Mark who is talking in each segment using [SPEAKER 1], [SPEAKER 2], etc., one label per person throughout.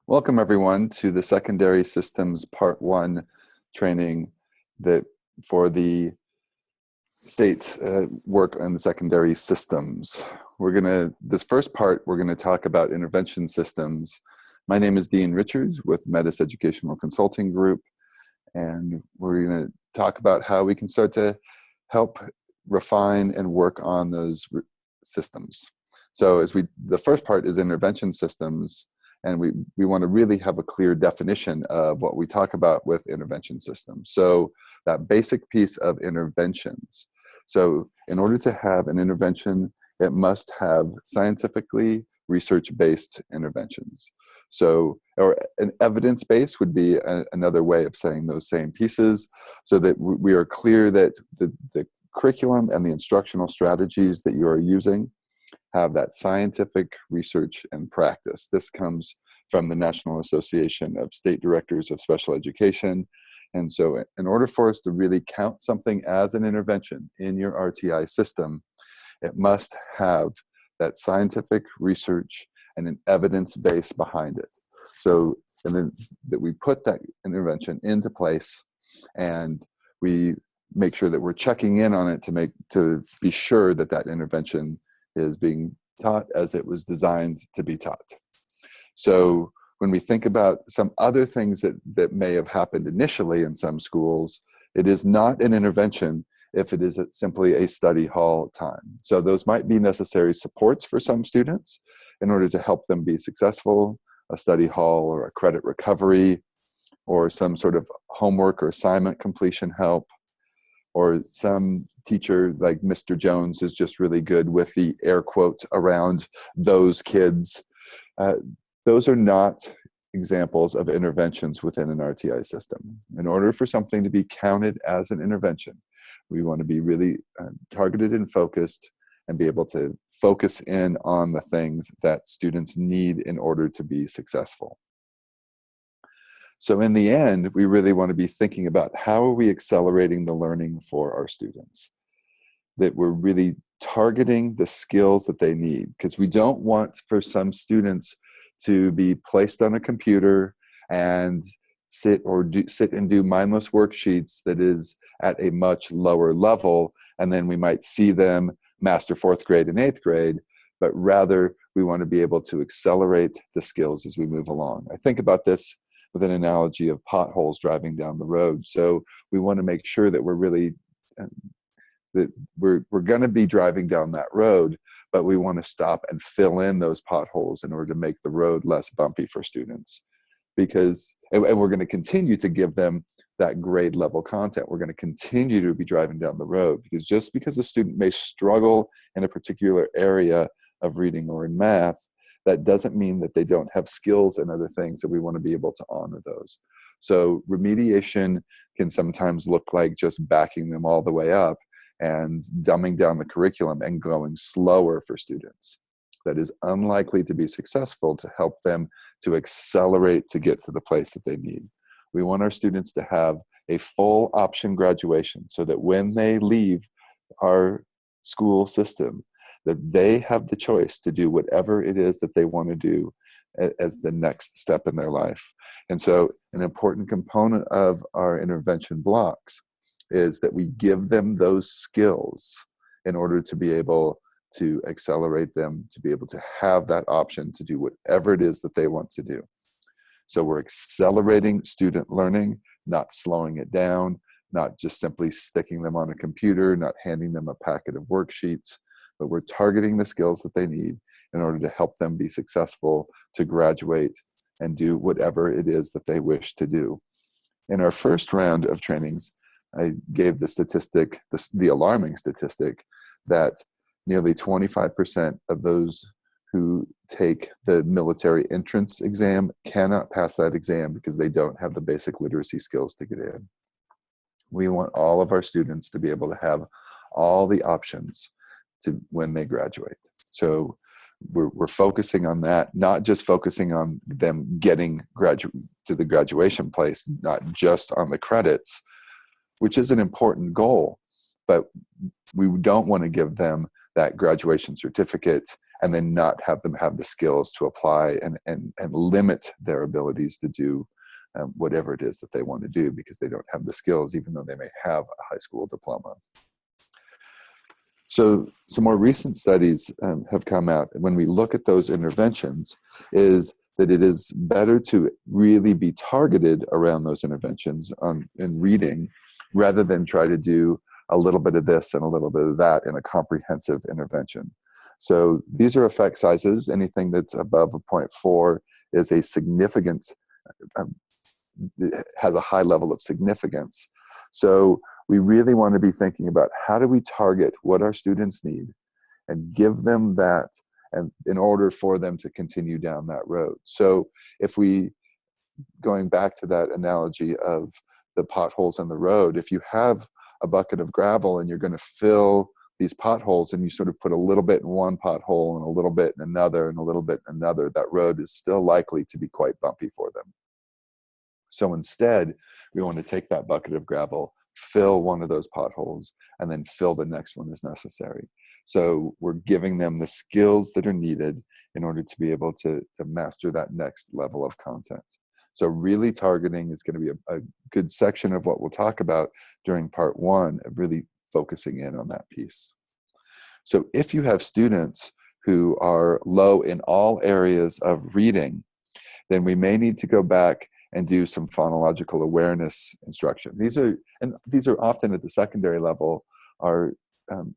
[SPEAKER 1] Welcome everyone to the Secondary Systems Part 1 training that for the state work on the secondary systems. This first part, we're gonna talk about intervention systems. My name is Dean Richards with Metis Educational Consulting Group, and we're gonna talk about how we can start to help refine and work on those systems. So the first part is intervention systems, and we want to really have a clear definition of what we talk about with intervention systems. So that basic piece of interventions. So in order to have an intervention, it must have scientifically research-based interventions. So, or an evidence-based would be another way of saying those same pieces, so that we are clear that the curriculum and the instructional strategies that you are using have that scientific research and practice. This comes from the National Association of State Directors of Special Education. And so in order for us to really count something as an intervention in your RTI system, it must have that scientific research and an evidence base behind it. So, and then that we put that intervention into place, and we make sure that we're checking in on it to be sure that that intervention is being taught as it was designed to be taught. So when we think about some other things that may have happened initially in some schools, it is not an intervention if it is simply a study hall time. So those might be necessary supports for some students in order to help them be successful, a study hall or a credit recovery, or some sort of homework or assignment completion help. Or some teacher like Mr. Jones is just really good with the air quote around those kids. Those are not examples of interventions within an RTI system. In order for something to be counted as an intervention, we want to be really targeted and focused and be able to focus in on the things that students need in order to be successful. So in the end, we really want to be thinking about how are we accelerating the learning for our students, that we're really targeting the skills that they need, because we don't want for some students to be placed on a computer and sit and do mindless worksheets that is at a much lower level, and then we might see them master 4th grade and 8th grade, but rather we want to be able to accelerate the skills as we move along. I think about this with an analogy of potholes driving down the road. So we want to make sure that we're really, that we're going to be driving down that road, but we want to stop and fill in those potholes in order to make the road less bumpy for students. Because, and we're going to continue to give them that grade level content. We're going to continue to be driving down the road, because just because a student may struggle in a particular area of reading or in math, that doesn't mean that they don't have skills and other things, that we want to be able to honor those. So remediation can sometimes look like just backing them all the way up and dumbing down the curriculum and going slower for students. That is unlikely to be successful to help them to accelerate to get to the place that they need. We want our students to have a full option graduation, so that when they leave our school system, that they have the choice to do whatever it is that they want to do as the next step in their life. And so an important component of our intervention blocks is that we give them those skills in order to be able to accelerate them, to be able to have that option to do whatever it is that they want to do. So we're accelerating student learning, not slowing it down, not just simply sticking them on a computer, not handing them a packet of worksheets, but we're targeting the skills that they need in order to help them be successful to graduate and do whatever it is that they wish to do. In our first round of trainings, I gave the statistic, the alarming statistic, that nearly 25% of those who take the military entrance exam cannot pass that exam because they don't have the basic literacy skills to get in. We want all of our students to be able to have all the options to when they graduate. So we're focusing on that, not just focusing on them getting to the graduation place, not just on the credits, which is an important goal, but we don't want to give them that graduation certificate and then not have them have the skills to apply and limit their abilities to do whatever it is that they want to do because they don't have the skills, even though they may have a high school diploma. So some more recent studies have come out, and when we look at those interventions, is that it is better to really be targeted around those interventions in reading rather than try to do a little bit of this and a little bit of that in a comprehensive intervention. So these are effect sizes. Anything that's above a 0.4 is a significant, has a high level of significance. So we really want to be thinking about how do we target what our students need and give them that, and in order for them to continue down that road. So if we, going back to that analogy of the potholes in the road, if you have a bucket of gravel and you're going to fill these potholes and you sort of put a little bit in one pothole and a little bit in another and a little bit in another, that road is still likely to be quite bumpy for them. So instead, we want to take that bucket of gravel, fill one of those potholes, and then fill the next one as necessary. So we're giving them the skills that are needed in order to be able to master that next level of content. So really targeting is going to be a good section of what we'll talk about during part one, of really focusing in on that piece. So if you have students who are low in all areas of reading, then we may need to go back and do some phonological awareness instruction. These are often at the secondary level are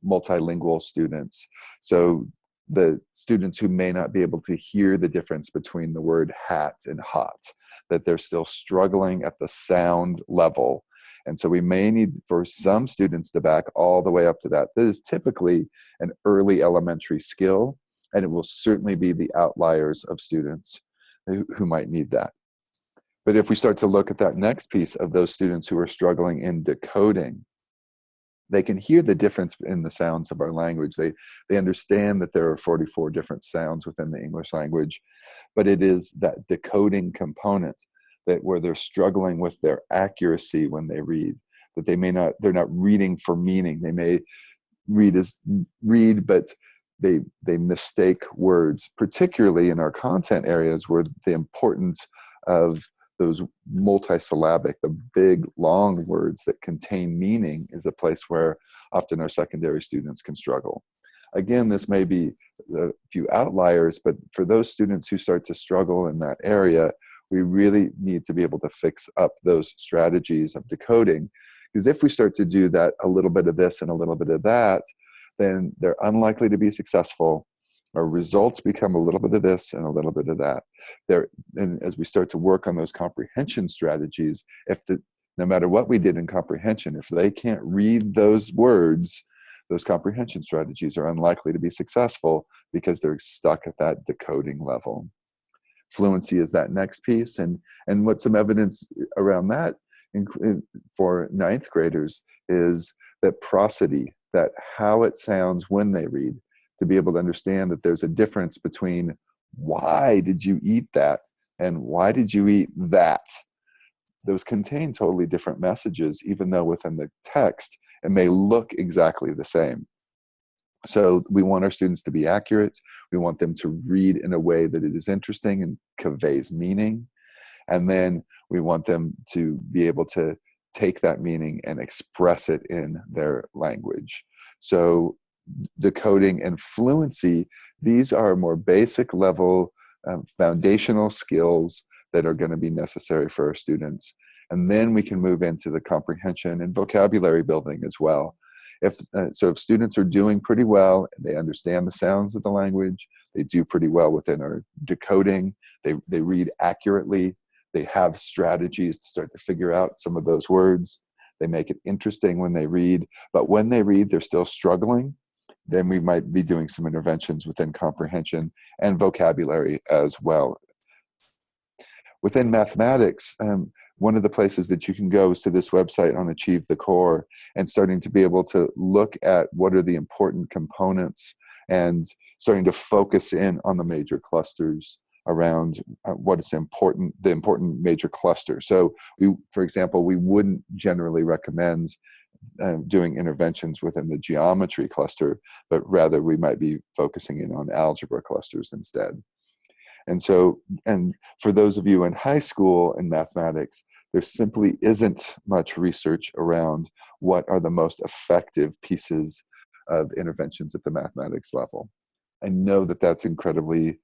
[SPEAKER 1] multilingual students. So the students who may not be able to hear the difference between the word hat and hot, that they're still struggling at the sound level. And so we may need for some students to back all the way up to that. This is typically an early elementary skill, and it will certainly be the outliers of students who might need that. But if we start to look at that next piece of those students who are struggling in decoding, they can hear the difference in the sounds of our language. They understand that there are 44 different sounds within the English language, but it is that decoding component that where they're struggling with their accuracy when they read, that they're not reading for meaning. They may read, but they mistake words, particularly in our content areas where the importance of those multisyllabic, the big, long words that contain meaning is a place where often our secondary students can struggle. Again, this may be a few outliers, but for those students who start to struggle in that area, we really need to be able to fix up those strategies of decoding. Because if we start to do that, a little bit of this and a little bit of that, then they're unlikely to be successful. Our results become a little bit of this and a little bit of that. And as we start to work on those comprehension strategies, no matter what we did in comprehension, if they can't read those words, those comprehension strategies are unlikely to be successful because they're stuck at that decoding level. Fluency is that next piece, and what some evidence around that for ninth graders is that prosody, that how it sounds when they read, to be able to understand that there's a difference between why did you eat that and why did you eat that. Those contain totally different messages, even though within the text it may look exactly the same. So we want our students to be accurate. We want them to read in a way that it is interesting and conveys meaning. And then we want them to be able to take that meaning and express it in their language. So decoding and fluency, these are more basic level foundational skills that are going to be necessary for our students. And then we can move into the comprehension and vocabulary building as well. If students are doing pretty well, they understand the sounds of the language, they do pretty well within our decoding, they read accurately, they have strategies to start to figure out some of those words, they make it interesting when they read, but when they read, they're still struggling, then we might be doing some interventions within comprehension and vocabulary as well. Within mathematics, one of the places that you can go is to this website on Achieve the Core, and starting to be able to look at what are the important components and starting to focus in on the major clusters around what is important, the important major cluster. So for example, we wouldn't generally recommend doing interventions within the geometry cluster, but rather we might be focusing in on algebra clusters instead. And so, and for those of you in high school in mathematics, there simply isn't much research around what are the most effective pieces of interventions at the mathematics level. I know that that's incredibly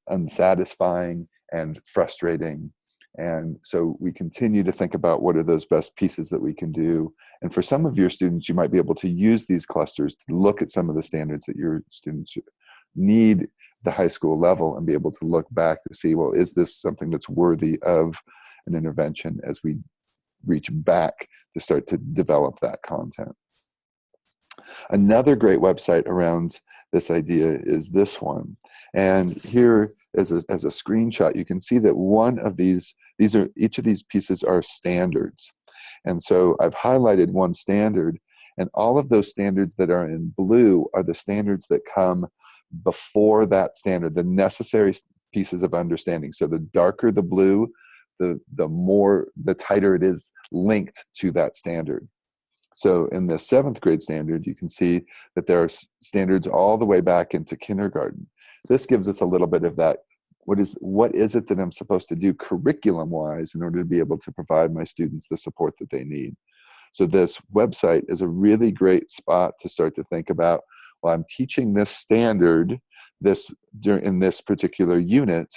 [SPEAKER 1] unsatisfying and frustrating. And so we continue to think about what are those best pieces that we can do. And for some of your students, you might be able to use these clusters to look at some of the standards that your students need at the high school level and be able to look back to see, well, is this something that's worthy of an intervention as we reach back to start to develop that content. Another great website around this idea is this one. And here as a screenshot, you can see that one of each of these pieces are standards. And so I've highlighted one standard, and all of those standards that are in blue are the standards that come before that standard, the necessary pieces of understanding. So the darker the blue, the tighter it is linked to that standard. So in the 7th grade standard, you can see that there are standards all the way back into kindergarten. This gives us a little bit of that, what is it that I'm supposed to do curriculum-wise in order to be able to provide my students the support that they need. So this website is a really great spot to start to think about, well, I'm teaching this standard in this particular unit.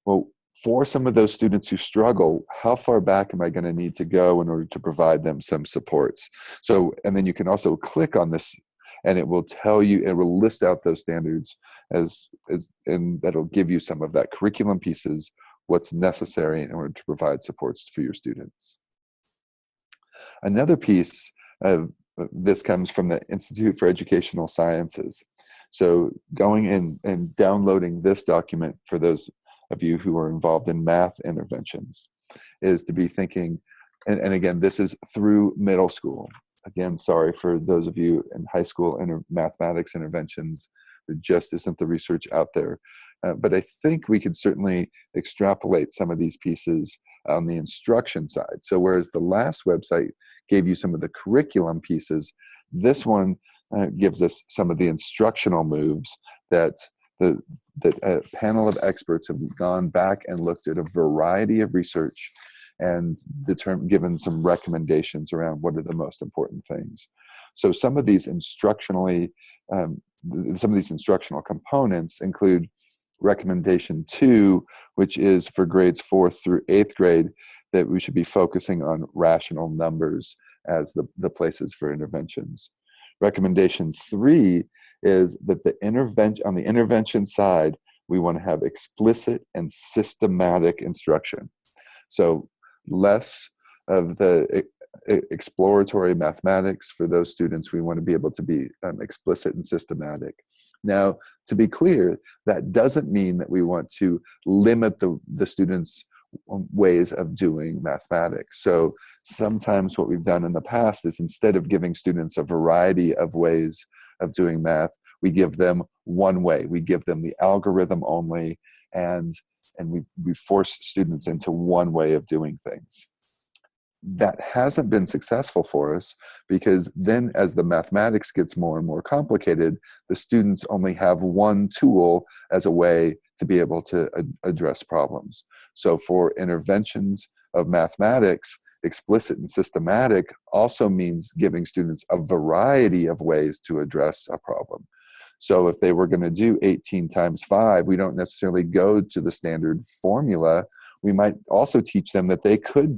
[SPEAKER 1] Well, for some of those students who struggle, how far back am I going to need to go in order to provide them some supports? So, and then you can also click on this and it will tell you, it will list out those standards and that'll give you some of that curriculum pieces, what's necessary in order to provide supports for your students. Another piece of this comes from the Institute for Educational Sciences. So going in and downloading this document for those of you who are involved in math interventions is to be thinking, and again, this is through middle school. Again, sorry for those of you in high school mathematics interventions, there just isn't the research out there. But I think we could certainly extrapolate some of these pieces on the instruction side. So whereas the last website gave you some of the curriculum pieces, this one gives us some of the instructional moves that a panel of experts have gone back and looked at a variety of research and given some recommendations around what are the most important things. So some of these instructional components include recommendation 2, which is for grades 4th through 8th grade, that we should be focusing on rational numbers as the places for interventions. Recommendation 3 is that on the intervention side, we want to have explicit and systematic instruction. So less of the exploratory mathematics for those students. We want to be able to be explicit and systematic. Now, to be clear, that doesn't mean that we want to limit the students' ways of doing mathematics. So sometimes what we've done in the past is instead of giving students a variety of ways of doing math, we give them one way. We give them the algorithm only, and we force students into one way of doing things. That hasn't been successful for us because then as the mathematics gets more and more complicated, the students only have one tool as a way to be able to address problems. So for interventions of mathematics, explicit and systematic also means giving students a variety of ways to address a problem. So if they were going to do 18 times 5, we don't necessarily go to the standard formula. We might also teach them that they could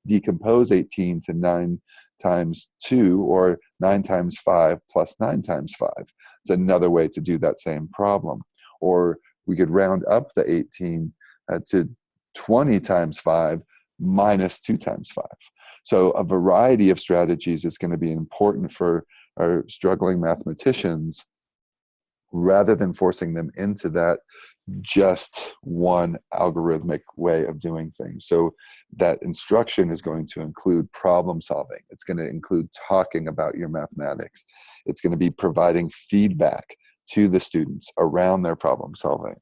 [SPEAKER 1] decompose 18 to 9 times 2 or 9 times 5 plus 9 times 5. It's another way to do that same problem. Or we could round up the 18 to 20 times 5 minus 2 times 5. So a variety of strategies is going to be important for our struggling mathematicians rather than forcing them into that just one algorithmic way of doing things. So that instruction is going to include problem solving. It's going to include talking about your mathematics. It's going to be providing feedback to the students around their problem solving.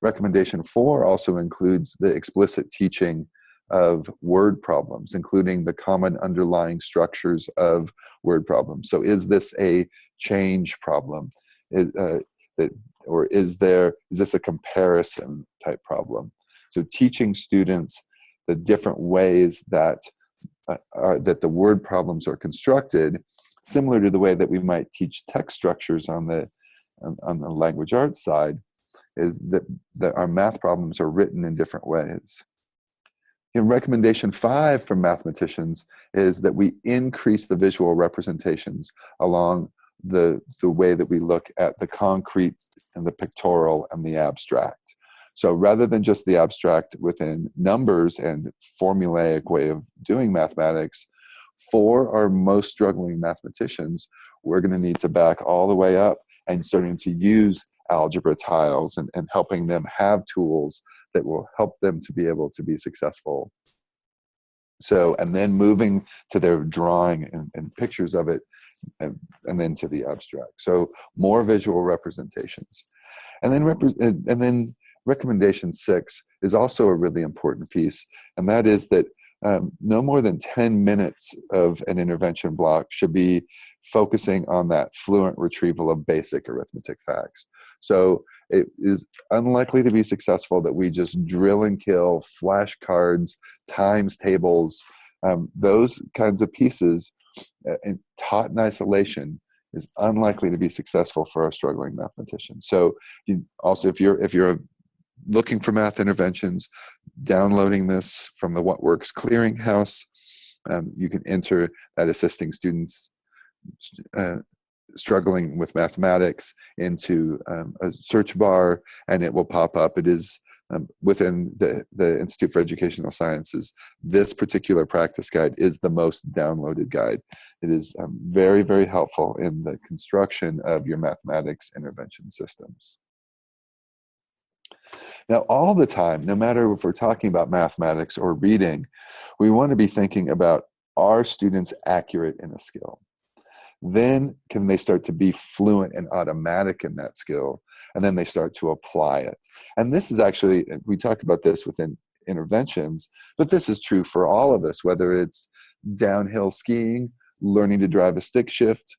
[SPEAKER 1] Recommendation 4 also includes the explicit teaching of word problems, including the common underlying structures of word problems. So is this a change problem? Or is this a comparison type problem? So teaching students the different ways that the word problems are constructed, similar to the way that we might teach text structures on the language arts side, is that our math problems are written in different ways. Recommendation 5 from mathematicians is that we increase the visual representations along the way that we look at the concrete and the pictorial and the abstract. So rather than just the abstract within numbers and formulaic way of doing mathematics, for our most struggling mathematicians, we're going to need to back all the way up and starting to use algebra tiles and helping them have tools that will help them to be able to be successful. So, and then moving to their drawing and pictures of it, and then to the abstract. So more visual representations. And then recommendation 6 is also a really important piece, and that is that no more than 10 minutes of an intervention block should be focusing on that fluent retrieval of basic arithmetic facts. So it is unlikely to be successful that we just drill and kill flashcards, times tables, those kinds of pieces taught in isolation is unlikely to be successful for our struggling mathematicians. So if you're looking for math interventions, downloading this from the What Works Clearinghouse, you can enter that assisting students struggling with mathematics into a search bar, and it will pop up. It is within the Institute for Educational Sciences. This particular practice guide is the most downloaded guide. It is very, very helpful in the construction of your mathematics intervention systems. Now, all the time, no matter if we're talking about mathematics or reading, we want to be thinking about, are students accurate in a skill? Then can they start to be fluent and automatic in that skill? And then they start to apply it. And this is actually, we talk about this within interventions, but this is true for all of us, whether it's downhill skiing, learning to drive a stick shift,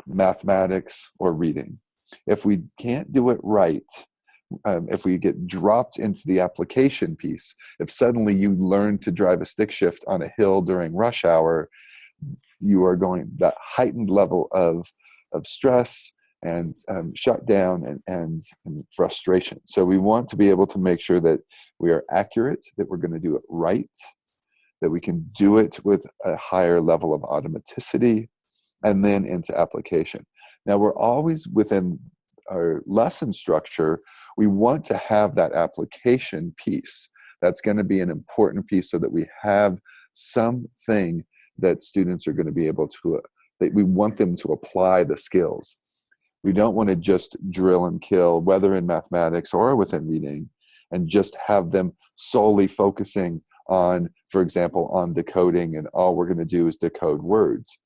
[SPEAKER 1] mathematics, or reading. If we can't do it right, if we get dropped into the application piece, if suddenly you learn to drive a stick shift on a hill during rush hour, you are going that heightened level of stress and shutdown and frustration. So we want to be able to make sure that we are accurate, that we're going to do it right, that we can do it with a higher level of automaticity, and then into application. Now, we're always within our lesson structure, we want to have that application piece. That's going to be an important piece so that we have something that students are going to be able to, that we want them to apply the skills. We don't want to just drill and kill, whether in mathematics or within reading, and just have them solely focusing on, for example, on decoding, and all we're going to do is decode words.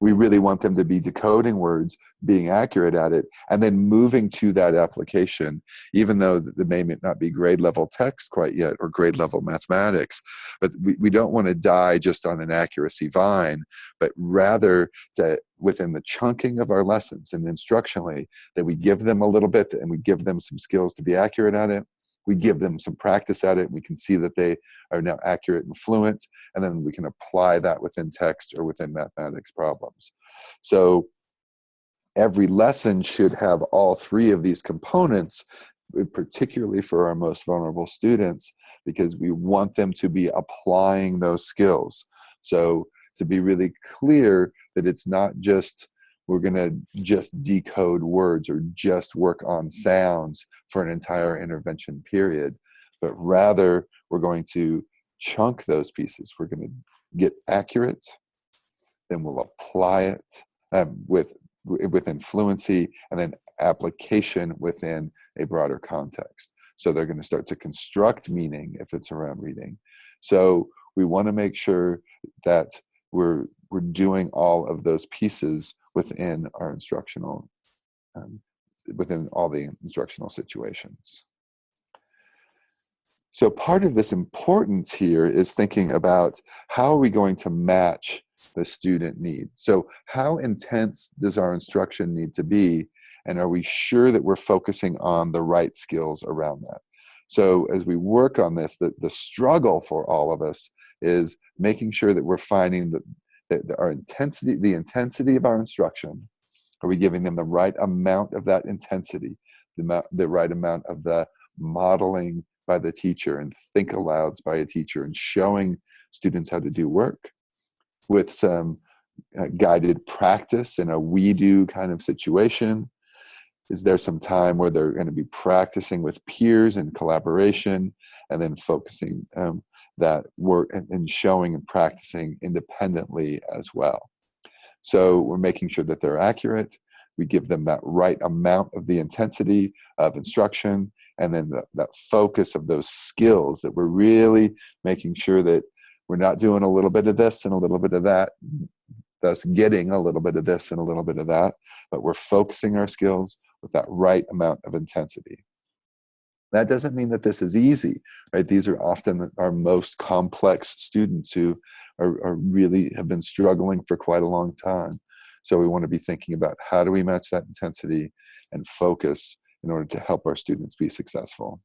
[SPEAKER 1] We really want them to be decoding words, being accurate at it, and then moving to that application, even though they may not be grade level text quite yet or grade level mathematics. But we don't want to die just on an accuracy vine, but rather to, within the chunking of our lessons and instructionally, that we give them a little bit and we give them some skills to be accurate at it. We give them some practice at it. We can see that they are now accurate and fluent, and then we can apply that within text or within mathematics problems. So every lesson should have all three of these components, particularly for our most vulnerable students, because we want them to be applying those skills. So to be really clear that it's not just we're going to just decode words or just work on sounds for an entire intervention period, but rather we're going to chunk those pieces. We're going to get accurate, then we'll apply it within fluency, and then application within a broader context. So they're going to start to construct meaning if it's around reading. So we want to make sure that we're doing all of those pieces within our instructional, within all the instructional situations. So part of this importance here is thinking about how are we going to match the student need. So how intense does our instruction need to be? And are we sure that we're focusing on the right skills around that? So as we work on this, the struggle for all of us is making sure that we're finding that our intensity, the intensity of our instruction, are we giving them the right amount of that intensity, the right amount of the modeling by the teacher and think alouds by a teacher and showing students how to do work with some guided practice in a we do kind of situation? Is there some time where they're going to be practicing with peers and collaboration and then focusing that work and showing and practicing independently as well? So we're making sure that they're accurate. We give them that right amount of the intensity of instruction, and then that focus of those skills, that we're really making sure that we're not doing a little bit of this and a little bit of that, thus getting a little bit of this and a little bit of that, but we're focusing our skills with that right amount of intensity. That doesn't mean that this is easy, right? These are often our most complex students who are really have been struggling for quite a long time. So we want to be thinking about how do we match that intensity and focus in order to help our students be successful.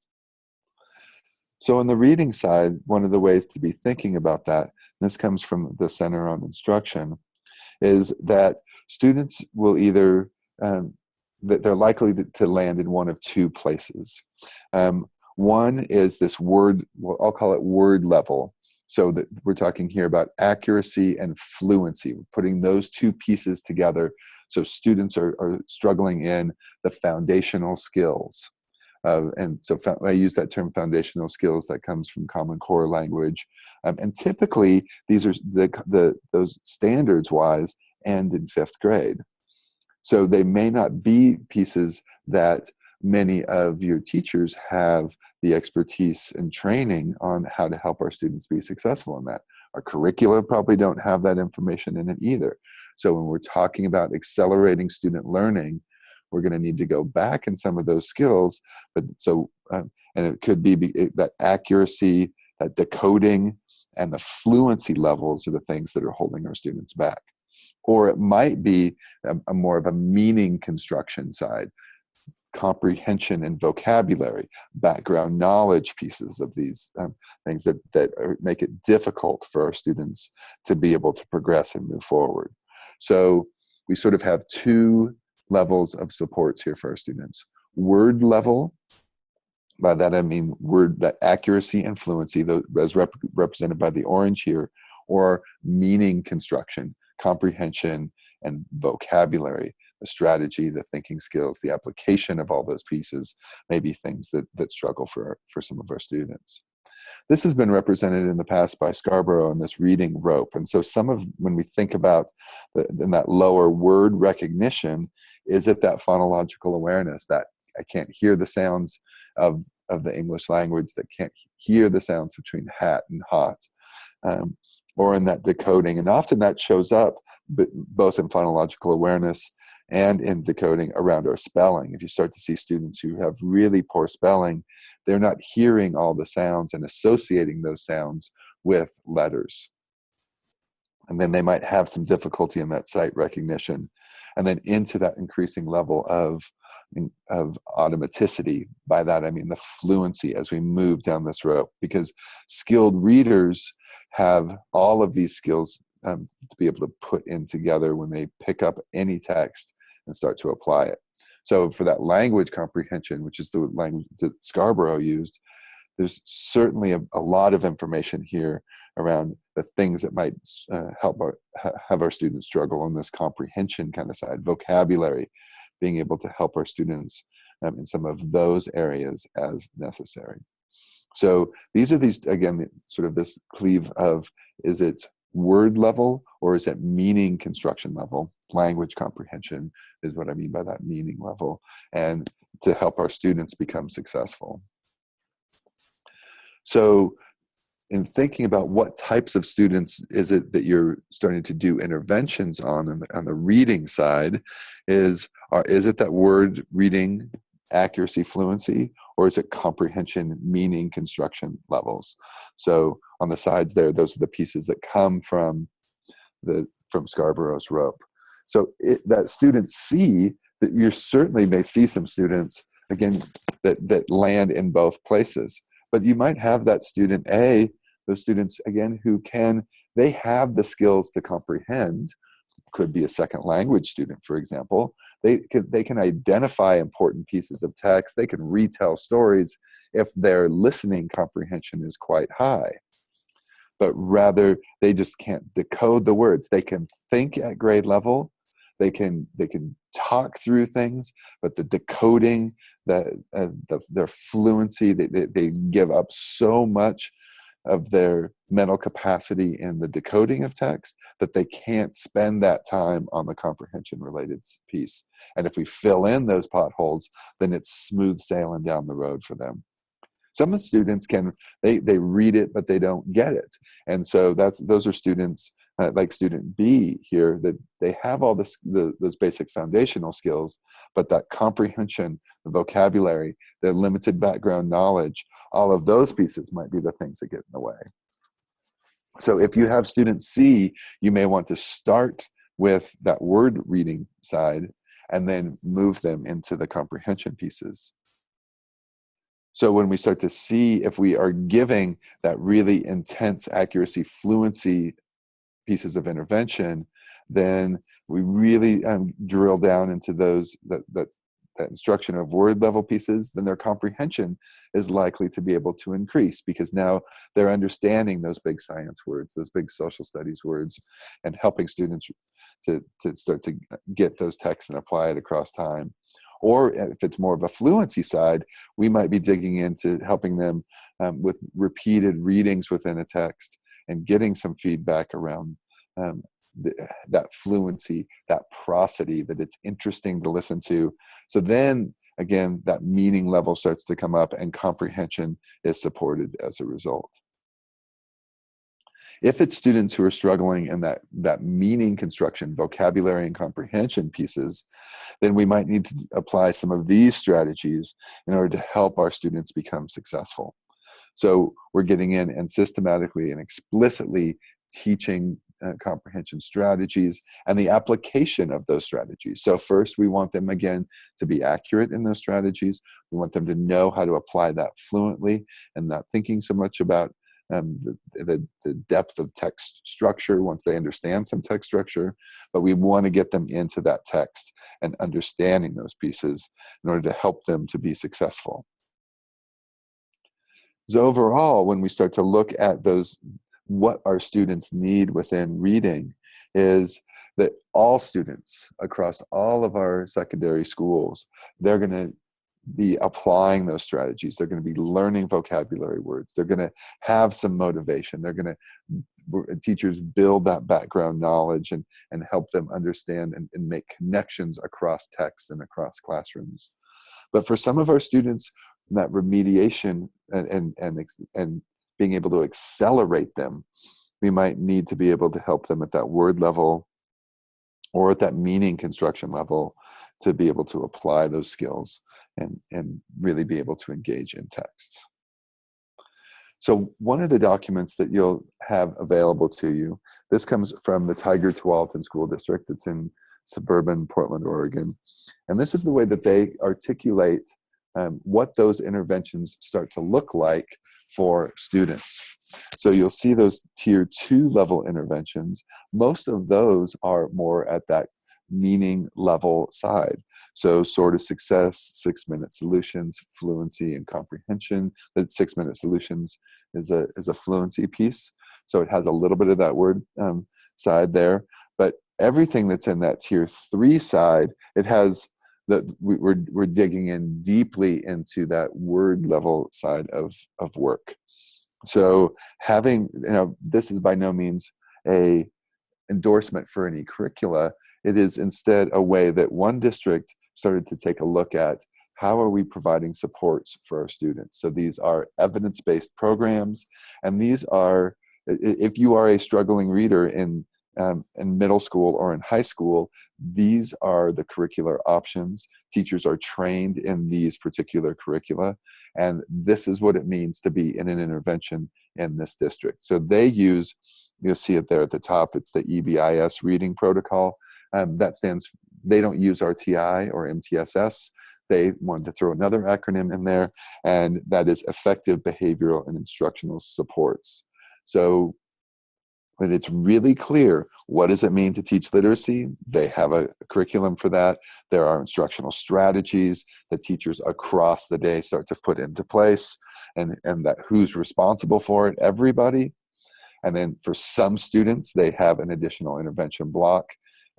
[SPEAKER 1] So on the reading side, one of the ways to be thinking about that, and this comes from the Center on Instruction, is that students will either, that they're likely to land in one of two places. One is this word, well, I'll call it word level. So that we're talking here about accuracy and fluency, we're putting those two pieces together. So students are struggling in the foundational skills. And so I use that term foundational skills that comes from Common Core language. And typically these are those standards wise end in 5th grade. So they may not be pieces that many of your teachers have the expertise and training on how to help our students be successful in that. Our curricula probably don't have that information in it either. So when we're talking about accelerating student learning, we're going to need to go back in some of those skills. But so, and it could be that accuracy, that decoding, and the fluency levels are the things that are holding our students back. Or it might be a more of a meaning construction side, comprehension and vocabulary, background knowledge pieces of these things that make it difficult for our students to be able to progress and move forward. So we sort of have two levels of supports here for our students. Word level, by that I mean word, that accuracy and fluency, as represented by the orange here, or meaning construction, comprehension and vocabulary, the strategy, the thinking skills, the application of all those pieces may be things that struggle for some of our students. This has been represented in the past by Scarborough in this reading rope. And so when we think about in that lower word recognition, is it that phonological awareness that I can't hear the sounds of the English language, that can't hear the sounds between hat and hot, or in that decoding. And often that shows up both in phonological awareness and in decoding around our spelling. If you start to see students who have really poor spelling, they're not hearing all the sounds and associating those sounds with letters. And then they might have some difficulty in that sight recognition. And then into that increasing level of automaticity. By that I mean the fluency as we move down this rope, because skilled readers have all of these skills to be able to put in together when they pick up any text and start to apply it. So for that language comprehension, which is the language that Scarborough used, there's certainly a lot of information here around the things that might have our students struggle on this comprehension kind of side. Vocabulary, being able to help our students in some of those areas as necessary. So these are again, sort of this cleave of, is it word level or is it meaning construction level? Language comprehension is what I mean by that meaning level, and to help our students become successful. So in thinking about what types of students is it that you're starting to do interventions on the reading side, is it that word reading accuracy, fluency, or is it comprehension, meaning, construction levels? So on the sides there, those are the pieces that come from Scarborough's rope. So that student C, that you certainly may see some students, again, that land in both places. But you might have that student A, those students, again, they have the skills to comprehend. Could be a second language student, for example. They can identify important pieces of text. They can retell stories if their listening comprehension is quite high. But rather, they just can't decode the words. They can think at grade level. They can talk through things, but the decoding, their fluency, they give up so much of their mental capacity in the decoding of text that they can't spend that time on the comprehension related piece. And if we fill in those potholes, then it's smooth sailing down the road for them. Some of the students they read it, but they don't get it. And so those are students like student B here, that they have all those basic foundational skills, but that comprehension, the vocabulary, their limited background knowledge, all of those pieces might be the things that get in the way. So if you have student C, you may want to start with that word reading side and then move them into the comprehension pieces. So when we start to see if we are giving that really intense accuracy, fluency pieces of intervention, then we really drill down into that instruction of word level pieces, then their comprehension is likely to be able to increase, because now they're understanding those big science words, those big social studies words, and helping students to start to get those texts and apply it across time. Or if it's more of a fluency side, we might be digging into helping them with repeated readings within a text and getting some feedback around that fluency, that prosody, that it's interesting to listen to. So then, again, that meaning level starts to come up and comprehension is supported as a result. If it's students who are struggling in that meaning construction, vocabulary and comprehension pieces, then we might need to apply some of these strategies in order to help our students become successful. So we're getting in and systematically and explicitly teaching comprehension strategies and the application of those strategies. So first, we want them, again, to be accurate in those strategies. We want them to know how to apply that fluently and not thinking so much about the depth of text structure once they understand some text structure, but we want to get them into that text and understanding those pieces in order to help them to be successful. So overall, when we start to look at what our students need within reading, is that all students across all of our secondary schools, they're going to be applying those strategies. They're going to be learning vocabulary words. They're going to have some motivation. Teachers build that background knowledge and help them understand and make connections across texts and across classrooms. But for some of our students, that remediation and being able to accelerate them, we might need to be able to help them at that word level or at that meaning construction level to be able to apply those skills and really be able to engage in texts. So one of the documents that you'll have available to you, this comes from the Tiger Tualatin School District. It's in suburban Portland, Oregon. And this is the way that they articulate what those interventions start to look like for students. So you'll see those tier 2 level interventions. Most of those are more at that meaning level side. So sort of success, 6-minute solutions, fluency and comprehension. The 6-minute solutions is a fluency piece. So it has a little bit of that word side there, but everything that's in that tier 3 side, it has that we're digging in deeply into that word level side of work. So having, this is by no means a endorsement for any curricula. It is instead a way that one district started to take a look at how are we providing supports for our students. So these are evidence-based programs, and these are, if you are a struggling reader in middle school or in high school, these are the curricular options. Teachers are trained in these particular curricula, and this is what it means to be in an intervention in this district. So they use, you'll see it there at the top, it's the EBIS reading protocol. That stands, they don't use RTI or MTSS. They wanted to throw another acronym in there, and that is Effective Behavioral and Instructional Supports. So when it's really clear, what does it mean to teach literacy? They have a curriculum for that. There are instructional strategies that teachers across the day start to put into place, and that who's responsible for it? Everybody. And then for some students, they have an additional intervention block.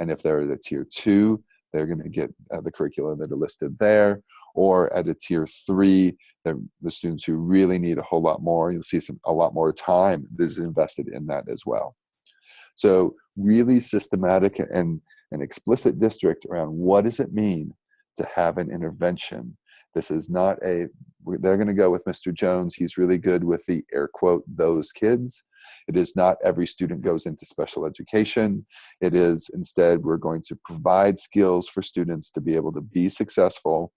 [SPEAKER 1] And if they're the tier 2, they're going to get the curricula that are listed there. Or at a tier 3, the students who really need a whole lot more, you'll see a lot more time that is invested in that as well. So really systematic and an explicit district around what does it mean to have an intervention. This is not they're going to go with Mr. Jones. He's really good with the air quote, those kids. It is not every student goes into special education. It is instead, we're going to provide skills for students to be able to be successful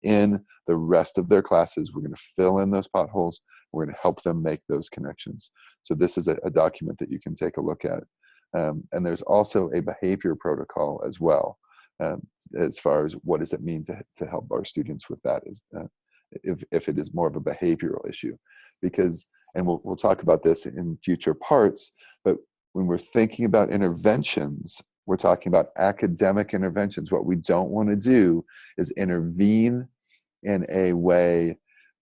[SPEAKER 1] in the rest of their classes. We're going to fill in those potholes. We're going to help them make those connections. So this is a document that you can take a look at. And there's also a behavior protocol as well, as far as what does it mean to help our students with that, if it is more of a behavioral issue. Because, and we'll talk about this in future parts, but when we're thinking about interventions, we're talking about academic interventions. What we don't want to do is intervene in a way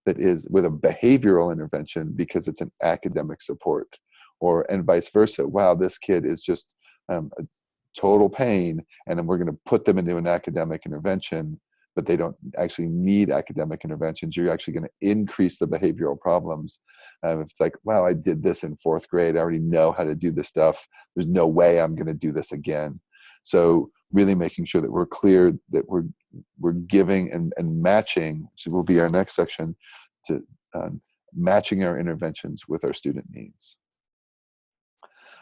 [SPEAKER 1] that is with a behavioral intervention because it's an academic support, and vice versa. Wow, this kid is just a total pain, and then we're going to put them into an academic intervention, but they don't actually need academic interventions. You're actually going to increase the behavioral problems. If it's like, wow, I did this in 4th grade. I already know how to do this stuff. There's no way I'm going to do this again. So really making sure that we're clear that we're giving and matching, which will be our next section, to matching our interventions with our student needs.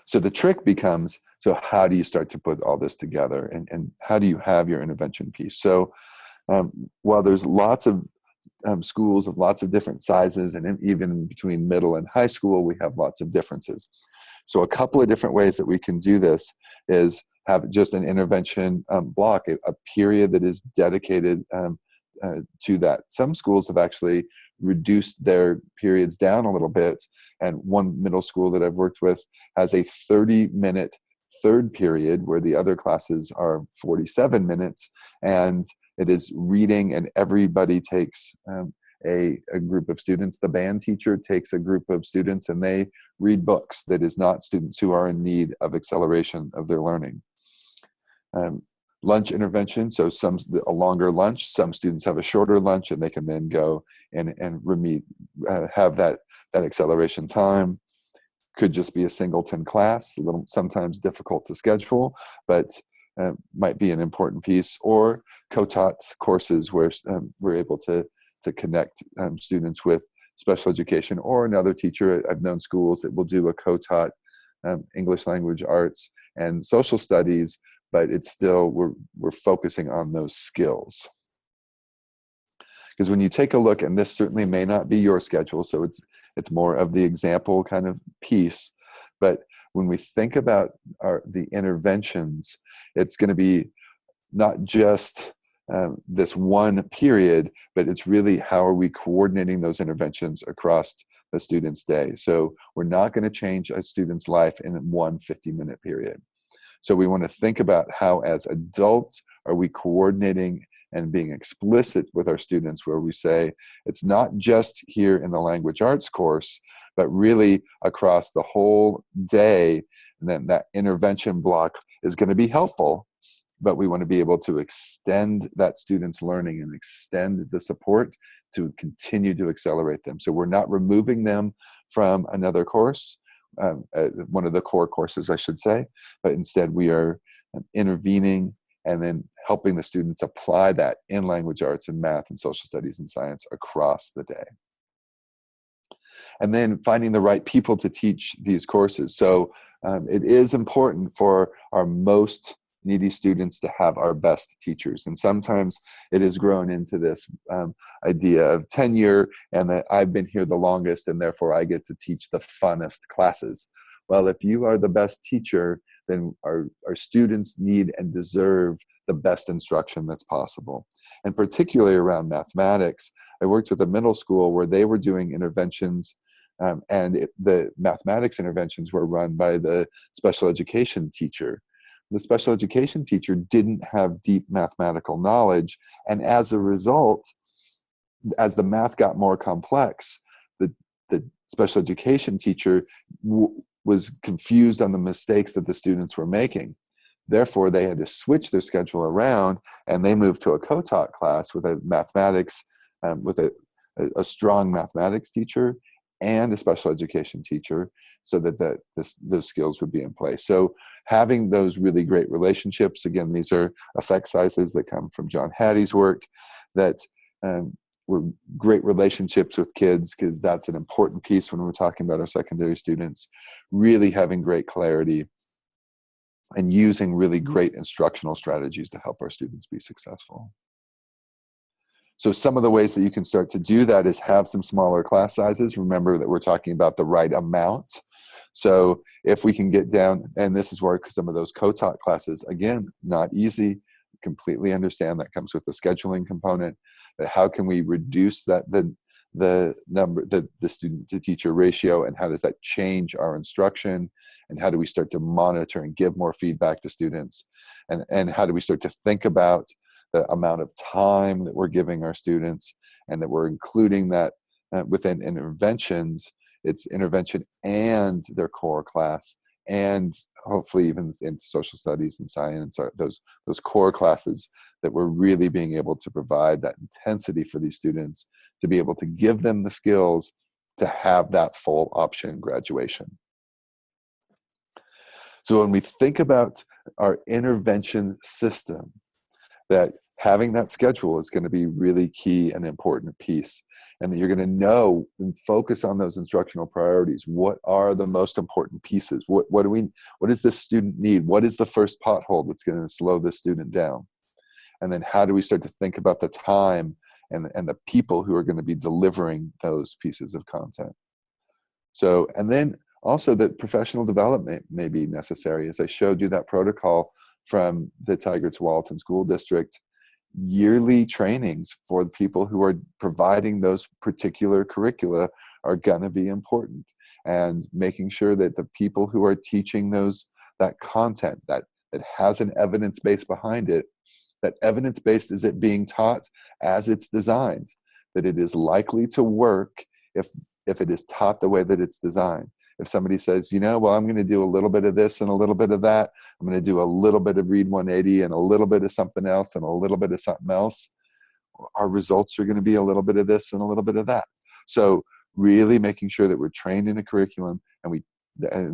[SPEAKER 1] So the trick becomes, so how do you start to put all this together, and how do you have your intervention piece? So while there's lots of schools of lots of different sizes, and even between middle and high school, we have lots of differences. So a couple of different ways that we can do this is have just an intervention block, a period that is dedicated to that. Some schools have actually reduced their periods down a little bit, and one middle school that I've worked with has a 30-minute third period where the other classes are 47 minutes, and it is reading, and everybody takes a group of students. The band teacher takes a group of students, and they read books that is not students who are in need of acceleration of their learning. Lunch intervention, so a longer lunch. Some students have a shorter lunch, and they can then go and have that acceleration time. Could just be a singleton class, sometimes difficult to schedule, but might be an important piece. Or co-taught courses where we're able to connect students with special education or another teacher. I've known schools that will do a co-taught English language arts and social studies, but it's still, we're focusing on those skills. Because when you take a look, and this certainly may not be your schedule, so it's more of the example kind of piece, but when we think about the interventions, it's going to be not just this one period, but it's really how are we coordinating those interventions across the student's day. So we're not going to change a student's life in one 50-minute period. So we want to think about how, as adults, are we coordinating and being explicit with our students, where we say it's not just here in the language arts course, but really across the whole day. And then that intervention block is going to be helpful, but we want to be able to extend that student's learning and extend the support to continue to accelerate them. So we're not removing them from another course, one of the core courses, I should say, but instead we are intervening and then helping the students apply that in language arts and math and social studies and science across the day. And then finding the right people to teach these courses. So it is important for our most needy students to have our best teachers. And sometimes it has grown into this idea of tenure, and that I've been here the longest and therefore I get to teach the funnest classes. Well, if you are the best teacher, then our students need and deserve the best instruction that's possible. And particularly around mathematics, I worked with a middle school where they were doing interventions, the mathematics interventions were run by the special education teacher. The special education teacher didn't have deep mathematical knowledge, and as a result, as the math got more complex, the special education teacher was confused on the mistakes that the students were making. Therefore, they had to switch their schedule around, and they moved to a co-taught class with a mathematics, with a strong mathematics teacher and a special education teacher, so that those skills would be in place. So having those really great relationships, again, these are effect sizes that come from John Hattie's work, that were great relationships with kids, because that's an important piece when we're talking about our secondary students, really having great clarity and using really great instructional strategies to help our students be successful. So some of the ways that you can start to do that is have some smaller class sizes. Remember that we're talking about the right amount. So if we can get down, and this is where some of those co-taught classes, again, not easy, completely understand that comes with the scheduling component. But how can we reduce that the student to teacher ratio, and how does that change our instruction, and how do we start to monitor and give more feedback to students, and how do we start to think about the amount of time that we're giving our students, and that we're including that within interventions. It's intervention and their core class, and hopefully even into social studies and science, those core classes, that we're really being able to provide that intensity for these students, to be able to give them the skills to have that full option graduation. So when we think about our intervention system, that having that schedule is going to be really key and important piece, and that you're going to know and focus on those instructional priorities. What are the most important pieces? What does this student need? What is the first pothole that's going to slow this student down? And then how do we start to think about the time and the people who are going to be delivering those pieces of content? So, and then also that professional development may be necessary. As I showed you that protocol from the Tigard-Tualatin School District, yearly trainings for the people who are providing those particular curricula are going to be important. And making sure that the people who are teaching that content that has an evidence base behind it, that evidence-based is it being taught as it's designed, that it is likely to work if it is taught the way that it's designed. If somebody says, well, I'm going to do a little bit of this and a little bit of that, I'm going to do a little bit of Read 180 and a little bit of something else and a little bit of something else, our results are going to be a little bit of this and a little bit of that. So really making sure that we're trained in a curriculum, and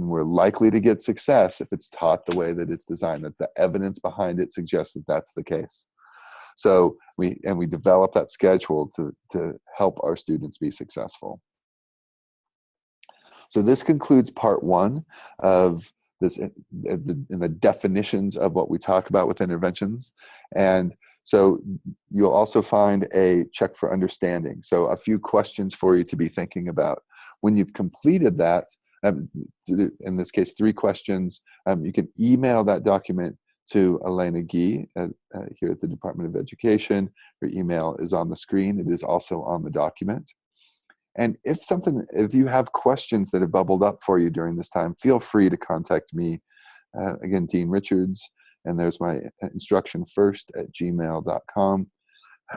[SPEAKER 1] we're likely to get success if it's taught the way that it's designed, that the evidence behind it suggests that that's the case. So we develop that schedule to help our students be successful. So this concludes part one of this in the definitions of what we talk about with interventions. And so you'll also find a check for understanding. So a few questions for you to be thinking about. When you've completed that, in this case, 3 questions, you can email that document to Elena Gee here at the Department of Education. Her email is on the screen. It is also on the document. And if you have questions that have bubbled up for you during this time, feel free to contact me. Again, Dean Richards, and there's my instructionfirst@gmail.com.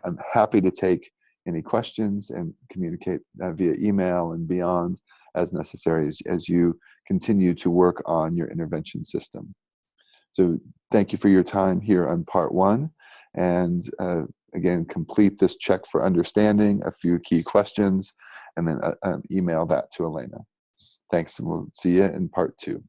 [SPEAKER 1] I'm happy to take any questions and communicate via email and beyond as necessary as you continue to work on your intervention system. So thank you for your time here on part one. And again, complete this check for understanding, a few key questions, and then email that to Elena. Thanks, and we'll see you in part 2.